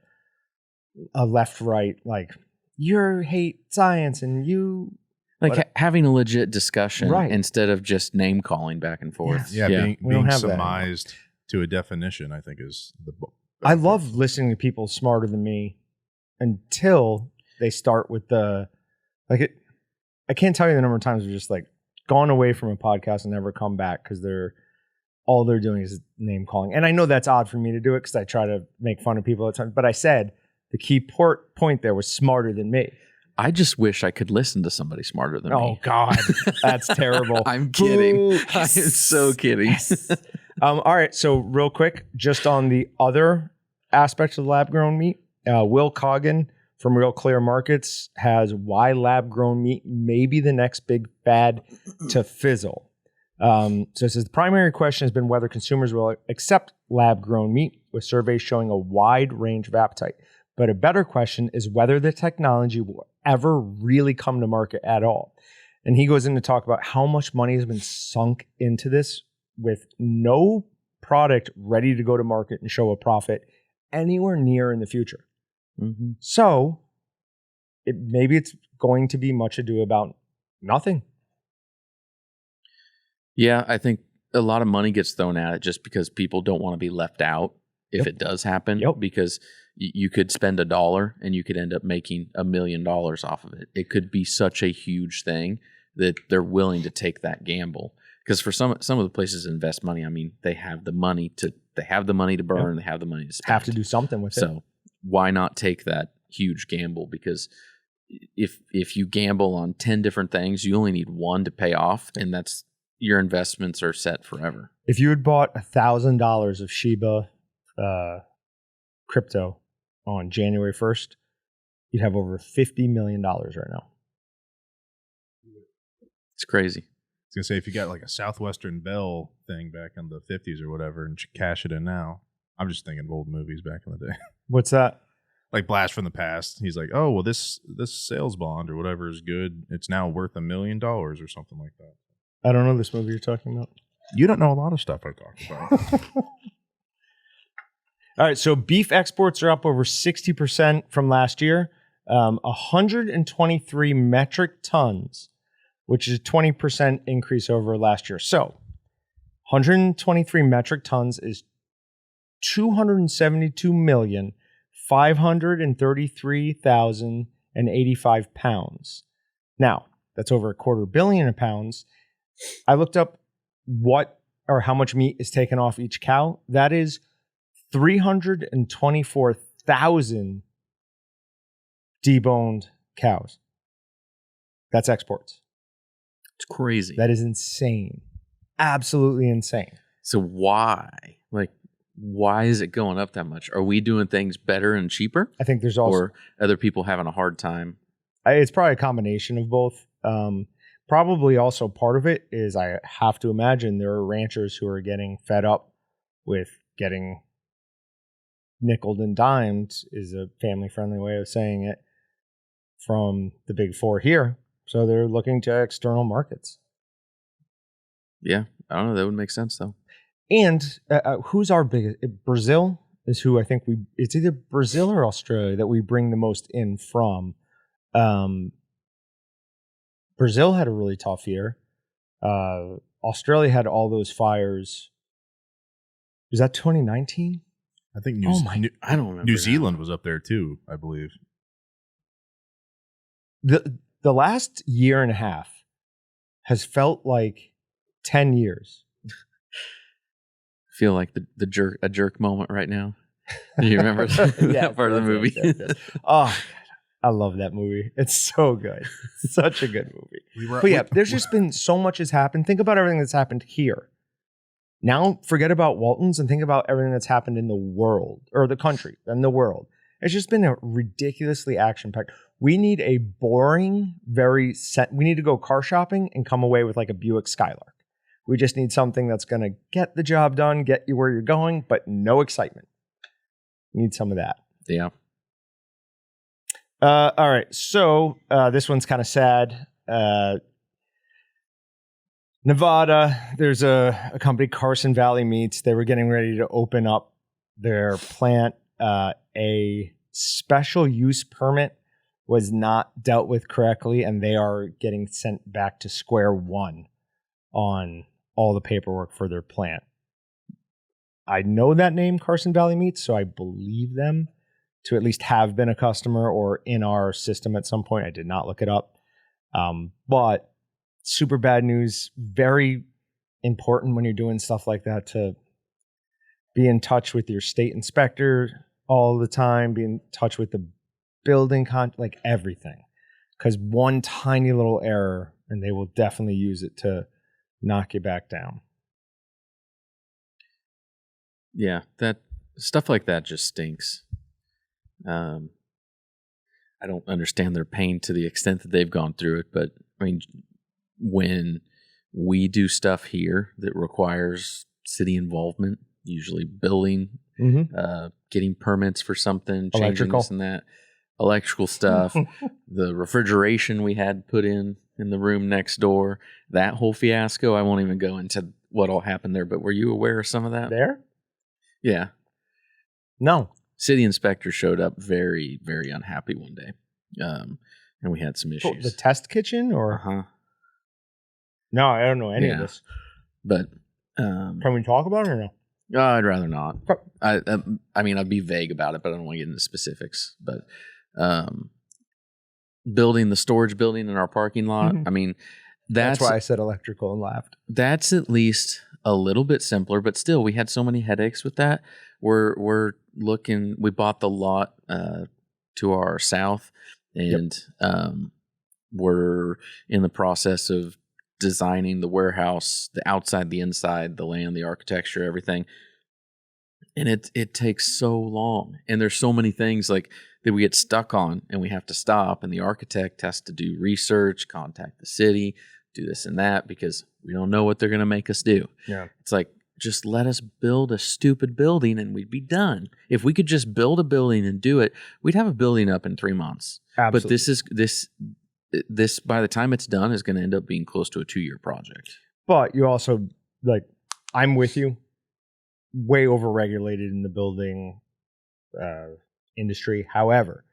a left-right, like you hate science and you like having a legit discussion instead of just name calling back and forth. Yeah, being surmised to a definition, I think is the book. I love listening to people smarter than me until they start with I can't tell you the number of times we've just like gone away from a podcast and never come back because all they're doing is name calling. And I know that's odd for me to do it because I try to make fun of people all the time. But I said the key point there was smarter than me. I just wish I could listen to somebody smarter than me. Oh, God. That's terrible. I'm kidding. Ooh, I am so kidding. Yes. All right. So real quick, just on the other aspects of lab-grown meat, Will Coggin from Real Clear Markets has why lab-grown meat may be the next big fad to fizzle. So it says the primary question has been whether consumers will accept lab-grown meat, with surveys showing a wide range of appetite. But a better question is whether the technology will ever really come to market at all. And he goes in to talk about how much money has been sunk into this with no product ready to go to market and show a profit anywhere near in the future. Mm-hmm. So maybe it's going to be much ado about nothing. Yeah, I think a lot of money gets thrown at it just because people don't want to be left out if it does happen. Because you could spend $1 and you could end up making $1 million off of it. It could be such a huge thing that they're willing to take that gamble. Because for some of the places that invest money, I mean, they have the money to burn, they have the money to spend. Have to do something with it. So why not take that huge gamble? Because if you gamble on 10 different things, you only need one to pay off, and that's your investments are set forever. If you had bought $1,000 of Shiba crypto on January 1st, you'd have over $50 million right now. It's crazy. I was going to say, if you got like a Southwestern Bell thing back in the 50s or whatever and cash it in now, I'm just thinking of old movies back in the day. What's that? Like Blast from the Past. He's like, oh, well, this sales bond or whatever is good. It's now worth $1 million or something like that. I don't know this movie you're talking about. You don't know a lot of stuff I talk about. All right, so beef exports are up over 60% from last year, 123 metric tons, which is a 20% increase over last year. So 123 metric tons is 272,533,085 pounds. Now, that's over 250 million pounds. I looked up how much meat is taken off each cow. That is 324,000 deboned cows. That's exports. It's crazy. That is insane. absolutely insane. So why? Like, why is it going up that much? Are we doing things better and cheaper? I think there's also or other people having a hard time? It's probably a combination of both. Probably also part of it is I have to imagine there are ranchers who are getting fed up with getting nickeled and dimed, is a family-friendly way of saying it, from the big four here. So they're looking to external markets. Yeah, I don't know. That would make sense, though. And who's our biggest? Brazil is who I think it's either Brazil or Australia that we bring the most in from. Brazil had a really tough year. Australia had all those fires. Was that 2019? I think I don't remember. New Zealand was up there too, I believe. The last year and a half has felt like 10 years. Feel like a jerk moment right now. Do you remember that part of the movie? Oh, I love that movie. It's so good. Such a good movie. There's just been so much has happened. Think about everything that's happened here. Now forget about Walton's and think about everything that's happened in the world, or the country and the world. It's just been a ridiculously action-packed. We need a boring, we need to go car shopping and come away with like a Buick Skylark. We just need something that's going to get the job done, get you where you're going, but no excitement. We need some of that. Yeah. All right. So this one's kind of sad. Nevada, there's a company, Carson Valley Meats. They were getting ready to open up their plant. A special use permit was not dealt with correctly, and they are getting sent back to square one on all the paperwork for their plant. I know that name, Carson Valley Meats, so I believe them to at least have been a customer or in our system at some point. I did not look it up. But super bad news. Very important when you're doing stuff like that to be in touch with your state inspector all the time, be in touch with the building, like everything. Because one tiny little error, and they will definitely use it to knock you back down. Yeah, that stuff like that just stinks. I don't understand their pain to the extent that they've gone through it, but I mean, when we do stuff here that requires city involvement, usually building, getting permits for something, changing this and that, electrical stuff, the refrigeration we had put in the room next door, that whole fiasco. I won't even go into what all happened there, but were you aware of some of that? There? Yeah. No. City inspector showed up very, very unhappy one day. And we had some issues. The test kitchen or? Uh-huh. No, I don't know any of this. But can we talk about it or no? I'd rather not. I mean, I'd be vague about it, but I don't want to get into specifics. But building the storage building in our parking lot, I mean, that's why I said electrical and laughed. That's at least a little bit simpler, but still, we had so many headaches with that. We're looking. We bought the lot to our south, and we're in the process of designing the warehouse, the outside, the inside, the land, the architecture, everything. And it takes so long, and there's so many things like that we get stuck on, and we have to stop. And the architect has to do research, contact the city, do this and that, because we don't know what they're going to make us do. Yeah, it's like, just let us build a stupid building and we'd be done. If we could just build a building and do it, we'd have a building up in 3 months. Absolutely. But this by the time it's done is going to end up being close to a 2-year project. But you also, like, I'm with you, way overregulated in the building industry. However,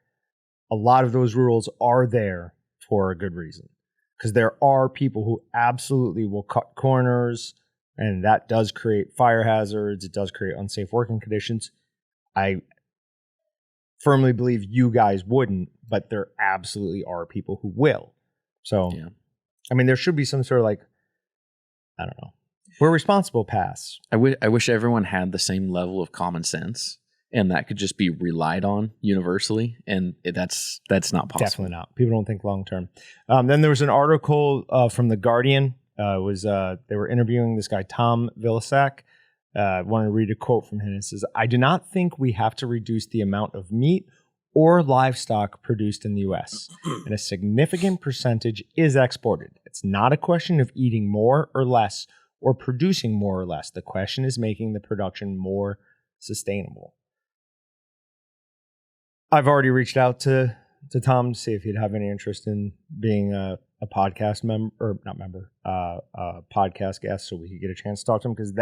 a lot of those rules are there for a good reason, because there are people who absolutely will cut corners, and that does create fire hazards. It does create unsafe working conditions. I firmly believe you guys wouldn't, but there absolutely are people who will. So, yeah. I mean, there should be some sort of, like, I don't know, we're responsible pass. I wish everyone had the same level of common sense, and that could just be relied on universally. And that's not possible. Definitely not. People don't think long term. Then there was an article from The Guardian. They were interviewing this guy, Tom Vilsack. I want to read a quote from him. It says, "I do not think we have to reduce the amount of meat or livestock produced in the U.S., and a significant percentage is exported. It's not a question of eating more or less or producing more or less. The question is making the production more sustainable." I've already reached out to Tom to see if he'd have any interest in being a podcast podcast guest, so we could get a chance to talk to him, because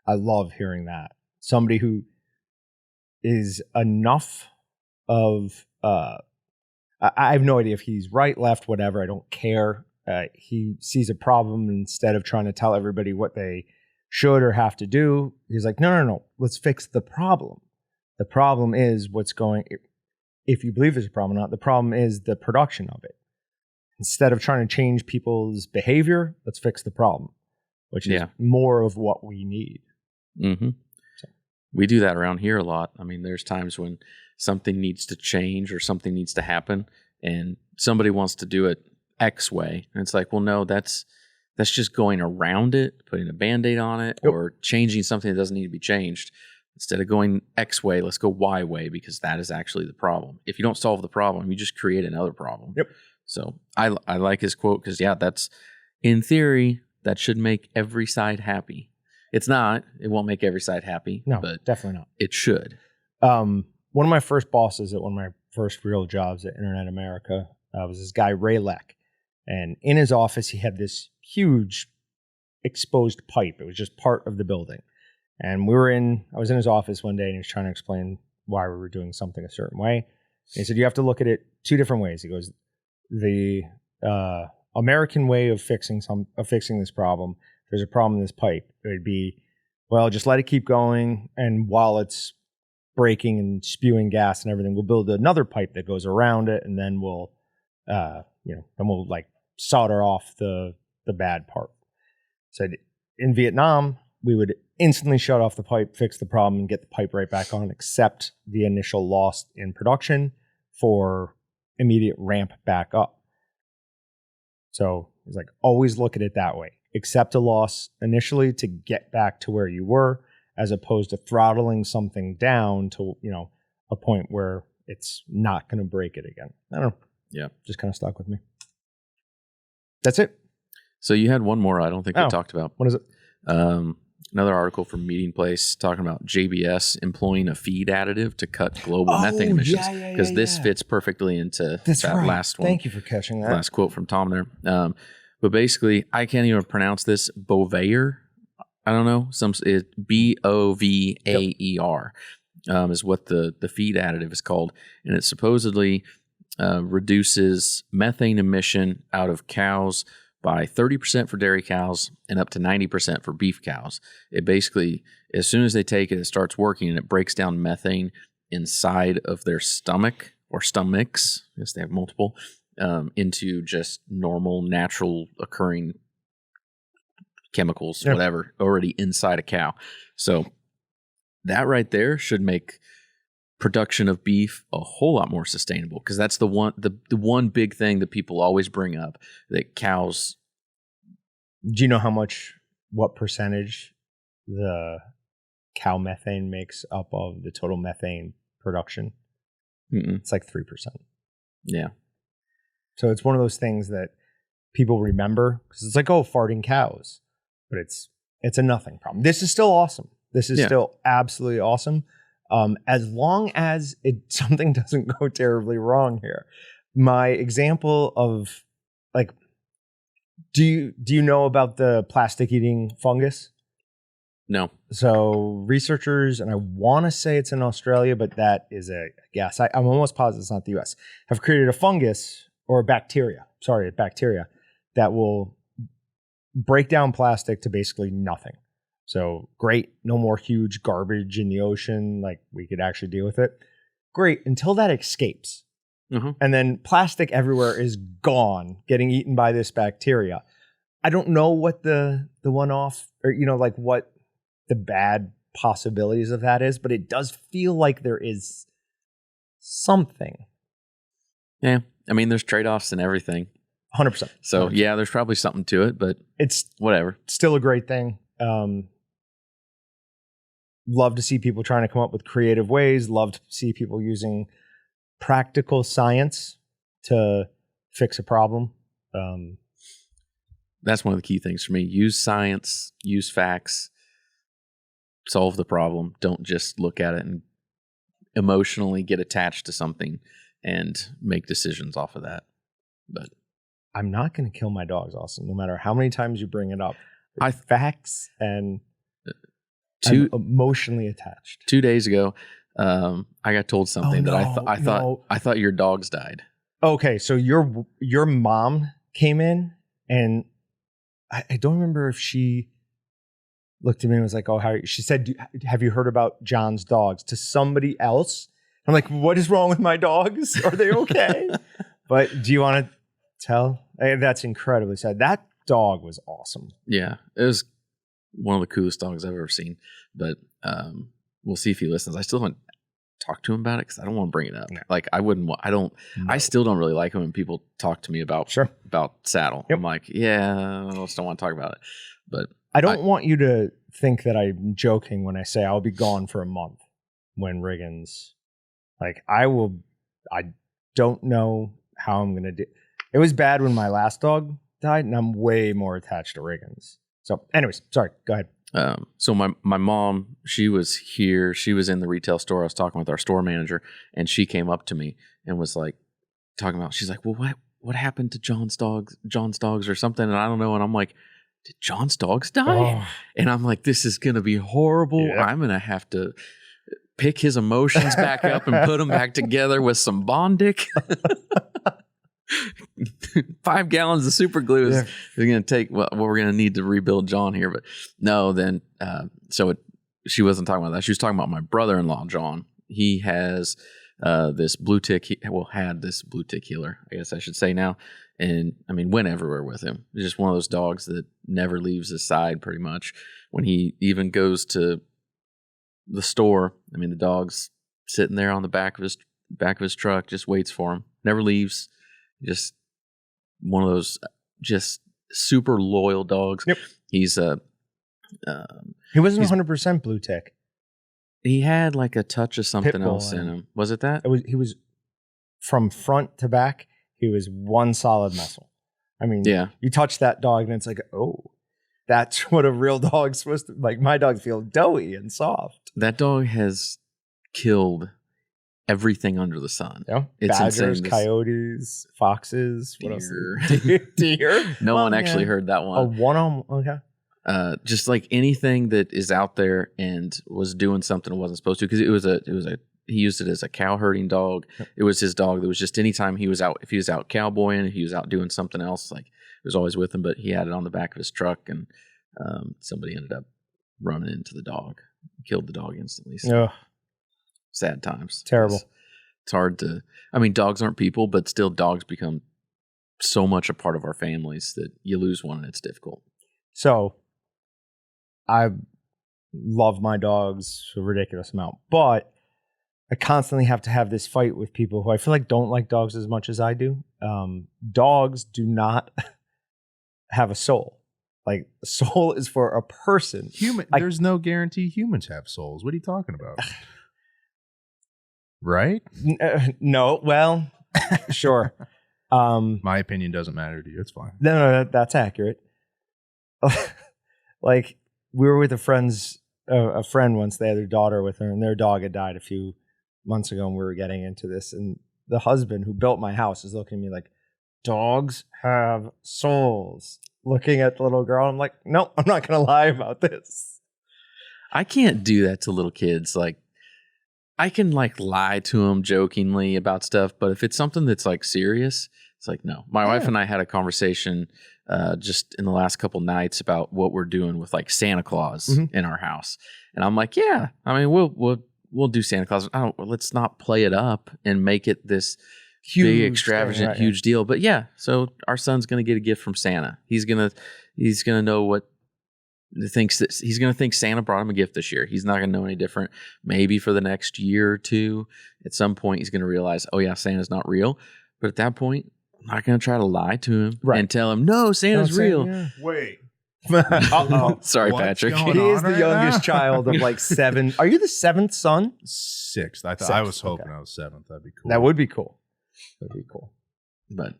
I love hearing that. Somebody who is enough of, I have no idea if he's right, left, whatever. I don't care. He sees a problem, instead of trying to tell everybody what they should or have to do. He's like, no. Let's fix the problem. The problem is if you believe there's a problem or not, the problem is the production of it. Instead of trying to change people's behavior, let's fix the problem, which is more of what we need. Mm-hmm. So. We do that around here a lot. I mean, there's times when something needs to change or something needs to happen, and somebody wants to do it X way. And it's like, well, no, that's just going around it, putting a Band-Aid on it, or changing something that doesn't need to be changed. Instead of going X way, let's go Y way, because that is actually the problem. If you don't solve the problem, you just create another problem. Yep. So I like his quote, because that's, in theory, that should make every side happy. It's not. It won't make every side happy. No, but definitely not. It should. One of my first bosses at one of my first real jobs at Internet America was this guy, Ray Leck. And in his office, he had this huge exposed pipe. It was just part of the building. And I was in his office one day, and he was trying to explain why we were doing something a certain way. And he said, you have to look at it two different ways. He goes, the American way of fixing this problem, if there's a problem in this pipe, it would be, well, just let it keep going, and while it's breaking and spewing gas and everything, we'll build another pipe that goes around it, and then we'll like solder off the bad part. So in Vietnam, we would instantly shut off the pipe, fix the problem, and get the pipe right back on, accept the initial loss in production for immediate ramp back up. So it's like, always look at it that way. Accept a loss initially to get back to where you were, as opposed to throttling something down to, a point where it's not going to break it again. I don't know. Yeah. Just kind of stuck with me. That's it. So you had one more I don't think we talked about. What is it? Another article from Meeting Place talking about JBS employing a feed additive to cut global methane emissions. Because this fits perfectly into last one. Thank you for catching that. Last quote from Tom there. But basically, I can't even pronounce this. Bovaer. I don't know. It's Bovaer is what the feed additive is called. And it supposedly reduces methane emission out of cows by 30% for dairy cows and up to 90% for beef cows. It basically, as soon as they take it, it starts working, and it breaks down methane inside of their stomach or stomachs, I guess they have multiple, into just normal, natural occurring chemicals, whatever, already inside a cow. So that right there should make production of beef a whole lot more sustainable, because that's the one big thing that people always bring up, that cows. Do you know what percentage the cow methane makes up of the total methane production? It's like 3%. Yeah. So it's one of those things that people remember, because it's like, farting cows, but it's a nothing problem. This is still awesome. This is still absolutely awesome. As long as something doesn't go terribly wrong here. My example of, like, do you know about the plastic eating fungus? No. So researchers, and I want to say it's in Australia, but that is a guess. I'm almost positive it's not the US, have created a fungus or a bacteria that will break down plastic to basically nothing. So great, no more huge garbage in the ocean, like we could actually deal with it. Great, until that escapes. Mm-hmm. And then plastic everywhere is gone, getting eaten by this bacteria. I don't know what the one-off, or like what the bad possibilities of that is, but it does feel like there is something. Yeah, I mean, there's trade-offs in everything. 100%. So yeah, there's probably something to it, but it's whatever. Still a great thing. Love to see people trying to come up with creative ways. Love to see people using practical science to fix a problem. That's one of the key things for me. Use science, use facts, solve the problem. Don't just look at it and emotionally get attached to something and make decisions off of that. But I'm not going to kill my dogs, Austin, no matter how many times you bring it up. Facts and I'm emotionally attached. 2 days ago, I got told something I thought your dogs died. Okay, so your mom came in, and I don't remember if she looked at me and was like, "Oh, how?" She said, "Have you heard about John's dogs?" To somebody else. I'm like, "What is wrong with my dogs? Are they okay?" But do you want to tell? That's incredibly sad. That dog was awesome. Yeah, it was one of the coolest dogs I've ever seen. But we'll see if he listens. I still haven't talked to him about it because I don't want to bring it up. No. Like I wouldn't. I still don't really like it when people talk to me about Saddle. Yep. I'm like, yeah, I just don't want to talk about it. But I don't want you to think that I'm joking when I say I'll be gone for a month when Riggins. Like I don't know how I'm gonna do. It was bad when my last dog died, and I'm way more attached to Riggins. So, anyways, sorry. Go ahead. So my mom, she was here. She was in the retail store. I was talking with our store manager, and she came up to me and was like talking about. She's like, "Well, what happened to John's dogs or something?" And I don't know. And I'm like, "Did John's dogs die?" Oh. And I'm like, "This is gonna be horrible. Yeah. I'm gonna have to pick his emotions back up and put them back together with some Bondic." 5 gallons of super glue is going to take what we're going to need to rebuild John here. But no, then she wasn't talking about that. She was talking about my brother-in-law, John. He has this blue tick. Had this blue tick healer, I guess I should say now. And I mean, went everywhere with him. He's just one of those dogs that never leaves his side pretty much. When he even goes to the store, I mean, the dog's sitting there on the back of his truck, just waits for him, never leaves. Just one of those just super loyal dogs. Yep. He's he wasn't 100% blue tick. He had like a touch of something else in him. Was it that? He was from front to back. He was one solid muscle. I mean, you touch that dog and it's like, oh, that's what a real dog's supposed to like. My dogs feel doughy and soft. That dog has killed everything under the sun. Yeah. It's badgers, insane. Coyotes, foxes, deer. What else? Deer. No one actually heard that one. A one-on-one. Okay. Just like anything that is out there and was doing something it wasn't supposed to, because he used it as a cow herding dog. Yep. It was his dog that was just anytime he was out, if he was out cowboying, if he was out doing something else, like it was always with him. But he had it on the back of his truck, and somebody ended up running into the dog, killed the dog instantly. So. Sad times. Terrible. It's hard to. I mean, dogs aren't people, but still, dogs become so much a part of our families that you lose one and it's difficult. So, I love my dogs a ridiculous amount, but I constantly have to have this fight with people who I feel like don't like dogs as much as I do. Dogs do not have a soul. Like, a soul is for a person. There's no guarantee humans have souls. What are you talking about? Right? No. Well, sure. My opinion doesn't matter to you. It's fine. No, that's accurate. Like we were with a friend once. They had their daughter with her, and their dog had died a few months ago. And we were getting into this, and the husband who built my house is looking at me like, "Dogs have souls." Looking at the little girl, I'm like, "No, I'm not going to lie about this." I can't do that to little kids. Like, I can like lie to them jokingly about stuff, but if it's something that's like serious, it's like, no. My wife and I had a conversation just in the last couple nights about what we're doing with like Santa Claus in our house. And I'm like, yeah, I mean, we'll do Santa Claus. Let's not play it up and make it this huge, big, extravagant, thing, huge deal. But yeah, so our son's going to get a gift from Santa. He's going to know what thinks that he's going to think Santa brought him a gift this year. He's not going to know any different. Maybe for the next year or two, at some point, he's going to realize, oh yeah, Santa's not real. But at that point, I'm not going to try to lie to him Right. and tell him, no, Santa's real. Yeah. Wait. Uh-oh. Sorry, What's Patrick. going He on is the right youngest now? child of like 7. Are you the 7th son? 6th. I Sixth, was hoping okay. I was 7th. That'd be cool. That would be cool. That'd be cool. But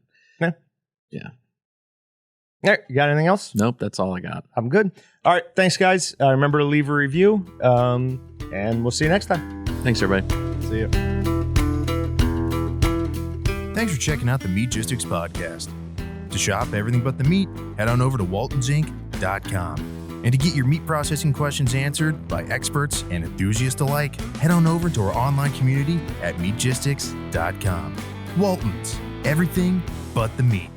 All right, you got anything else? nope, that's all I got. I'm good. All right, thanks, guys. Remember to leave a review, and we'll see you next time. Thanks, everybody. See ya. Thanks for checking out the Meatgistics Podcast. To shop everything but the meat, head on over to waltonsinc.com. And to get your meat processing questions answered by experts and enthusiasts alike, head on over to our online community at meatgistics.com. Walton's, everything but the meat.